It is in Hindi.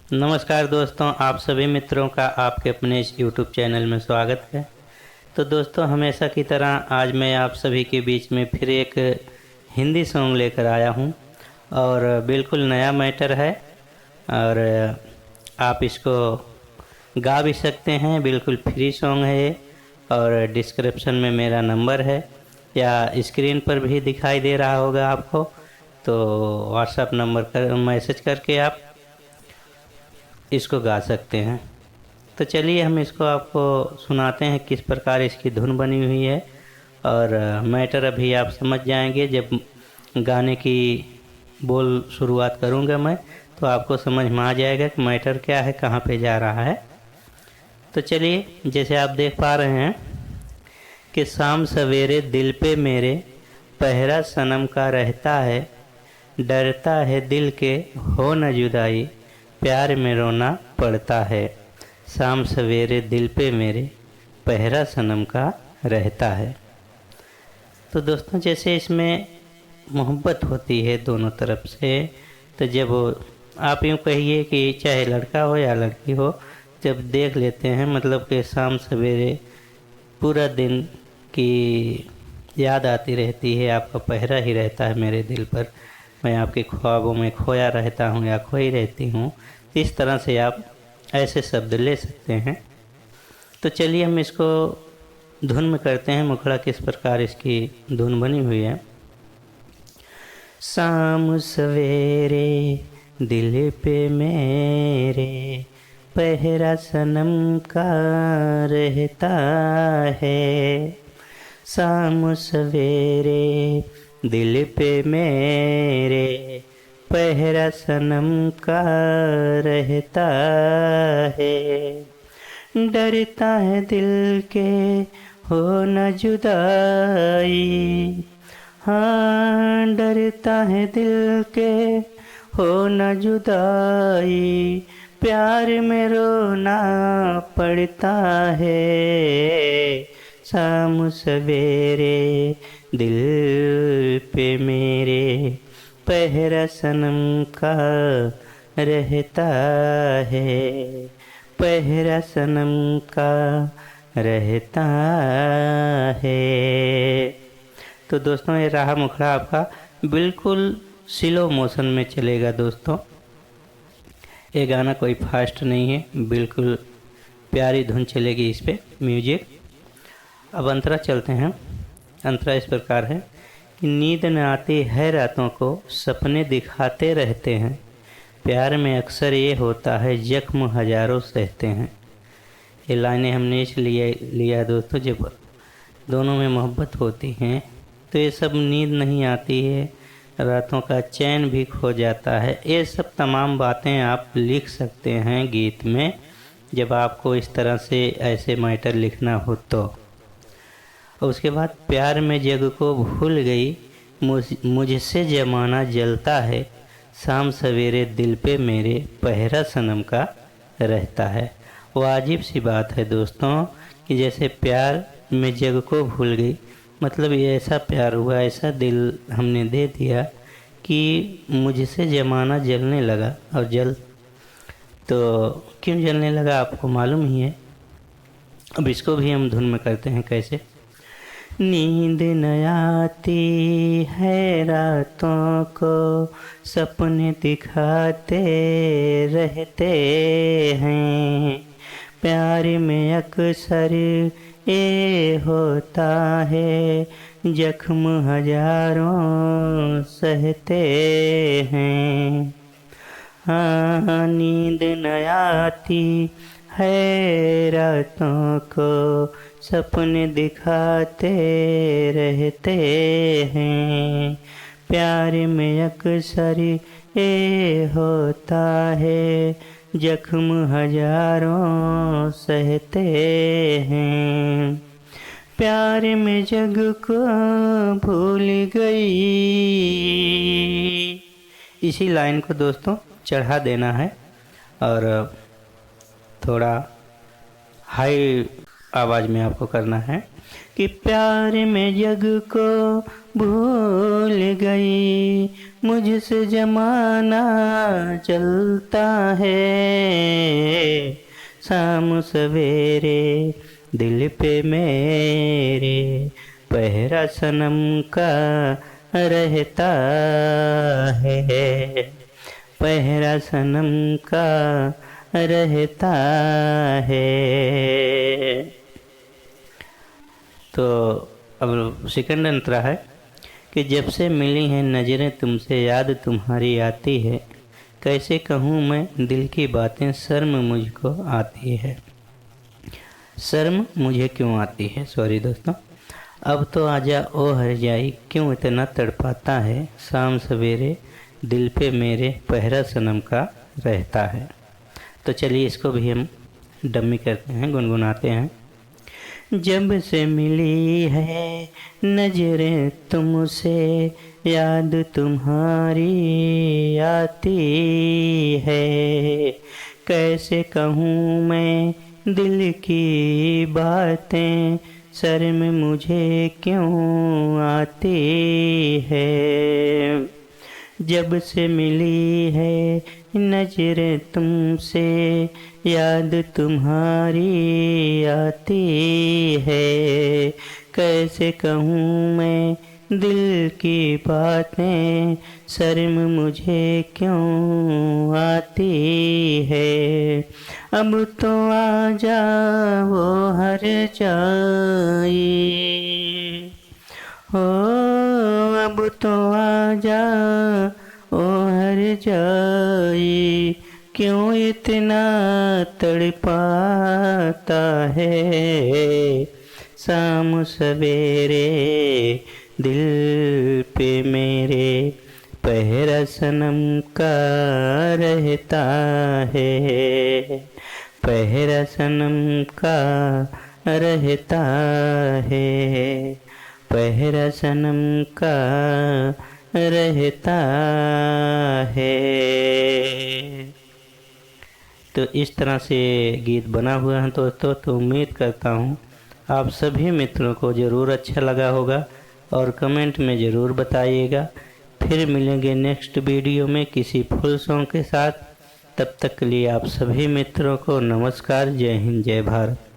नमस्कार दोस्तों, आप सभी मित्रों का आपके अपने इस YouTube चैनल में स्वागत है। तो दोस्तों, हमेशा की तरह आज मैं आप सभी के बीच में फिर एक हिंदी सॉन्ग लेकर आया हूं और बिल्कुल नया मैटर है और आप इसको गा भी सकते हैं। बिल्कुल फ्री सॉन्ग है ये और डिस्क्रिप्शन में मेरा नंबर है या स्क्रीन पर भी दिखाई दे रहा होगा आपको, तो व्हाट्सएप नंबर कर मैसेज करके आप इसको गा सकते हैं। तो चलिए हम इसको आपको सुनाते हैं किस प्रकार इसकी धुन बनी हुई है और मैटर अभी आप समझ जाएंगे। जब गाने की बोल शुरुआत करूँगा मैं तो आपको समझ में आ जाएगा कि मैटर क्या है, कहाँ पे जा रहा है। तो चलिए, जैसे आप देख पा रहे हैं कि शाम सवेरे दिल पे मेरे पहरा सनम का रहता है, डरता है दिल के हो न जुदाई, प्यार में रोना पड़ता है। शाम सवेरे दिल पे मेरे पहरा सनम का रहता है। तो दोस्तों, जैसे इसमें मोहब्बत होती है दोनों तरफ से, तो जब आप यूँ कहिए कि चाहे लड़का हो या लड़की हो, जब देख लेते हैं मतलब कि शाम सवेरे पूरा दिन की याद आती रहती है, आपका पहरा ही रहता है मेरे दिल पर, मैं आपके ख्वाबों में खोया रहता हूँ या खोई रहती हूँ, इस तरह से आप ऐसे शब्द ले सकते हैं। तो चलिए हम इसको धुन में करते हैं। मुखड़ा किस प्रकार इसकी धुन बनी हुई है। शाम सवेरे दिल पे मेरे पहरा सनम का रहता है, शाम सवेरे दिल पे मेरे पहरा सनम का रहता है, डरता है दिल के हो न जुदाई, हाँ डरता है दिल के हो न जुदाई, प्यार में रोना पड़ता है। शाम सवेरे दिल पे मेरे पहरा सनम का रहता है, पहरा सनम का रहता है। तो दोस्तों, ये रहा मुखड़ा आपका, बिल्कुल स्लो मोशन में चलेगा दोस्तों। ये गाना कोई फास्ट नहीं है, बिल्कुल प्यारी धुन चलेगी इस पे म्यूजिक। अब अंतरा चलते हैं। अंतरा इस प्रकार है कि नींद न आती है रातों को, सपने दिखाते रहते हैं, प्यार में अक्सर ये होता है जख्म हजारों सहते हैं। ये लाइनें हमने इसलिए लिया दोस्तों, जब दोनों में मोहब्बत होती हैं तो ये सब नींद नहीं आती है, रातों का चैन भी खो जाता है। ये सब तमाम बातें आप लिख सकते हैं गीत में, जब आपको इस तरह से ऐसे मैटर लिखना हो तो। उसके बाद प्यार में जग को भूल गई, मुझसे ज़माना जलता है, शाम सवेरे दिल पे मेरे पहरा सनम का रहता है। वाजिब सी बात है दोस्तों कि जैसे प्यार में जग को भूल गई, मतलब ये ऐसा प्यार हुआ, ऐसा दिल हमने दे दिया कि मुझसे ज़माना जलने लगा। और तो क्यों जलने लगा आपको मालूम ही है। अब इसको भी हम धुन में करते हैं कैसे। नींद न आती है रातों को, सपने दिखाते रहते हैं, प्यार में अक्सर ये होता है जख्म हजारों सहते हैं। हाँ नींद न आती है रातों को, सपने दिखाते रहते हैं, प्यार में अक्सर ये होता है जख्म हजारों सहते हैं, प्यार में जग को भूल गई। इसी लाइन को दोस्तों चढ़ा देना है और थोड़ा हाई आवाज़ में आपको करना है कि प्यार में जग को भूल गई, मुझसे जमाना चलता है। शाम सवेरे दिल पे मेरे पहरा सनम का रहता है, पहरा सनम का रहता है। तो अब सेकंड अंतरा है कि जब से मिली हैं नज़रें तुमसे याद तुम्हारी आती है, कैसे कहूँ मैं दिल की बातें शर्म मुझको आती है। शर्म मुझे क्यों आती है, सॉरी दोस्तों। अब तो आजा ओ हर जाई, क्यों इतना तड़पाता है, शाम सवेरे दिल पे मेरे पहरा सनम का रहता है। तो चलिए इसको भी हम डम्मी करते हैं, गुनगुनाते हैं। जब से मिली है नजरें तुमसे याद तुम्हारी आती है, कैसे कहूँ मैं दिल की बातें शर्म मुझे क्यों आती है। जब से मिली है नजरें तुमसे याद तुम्हारी आती है, कैसे कहूँ मैं दिल की बातें शर्म मुझे क्यों आती है। अब तो आ जाओ हर जाई, हो अब तो आ जा ओ हर जाई, क्यों इतना तड़पाता है, शाम सवेरे दिल पे मेरे पहरा सनम का रहता है, पहरा सनम का रहता है, पहरा सनम का रहता है। तो इस तरह से गीत बना हुआ है दोस्तों। तो उम्मीद करता हूँ आप सभी मित्रों को ज़रूर अच्छा लगा होगा और कमेंट में ज़रूर बताइएगा। फिर मिलेंगे नेक्स्ट वीडियो में किसी फुल सॉन्ग के साथ। तब तक के लिए आप सभी मित्रों को नमस्कार। जय हिंद, जय भारत।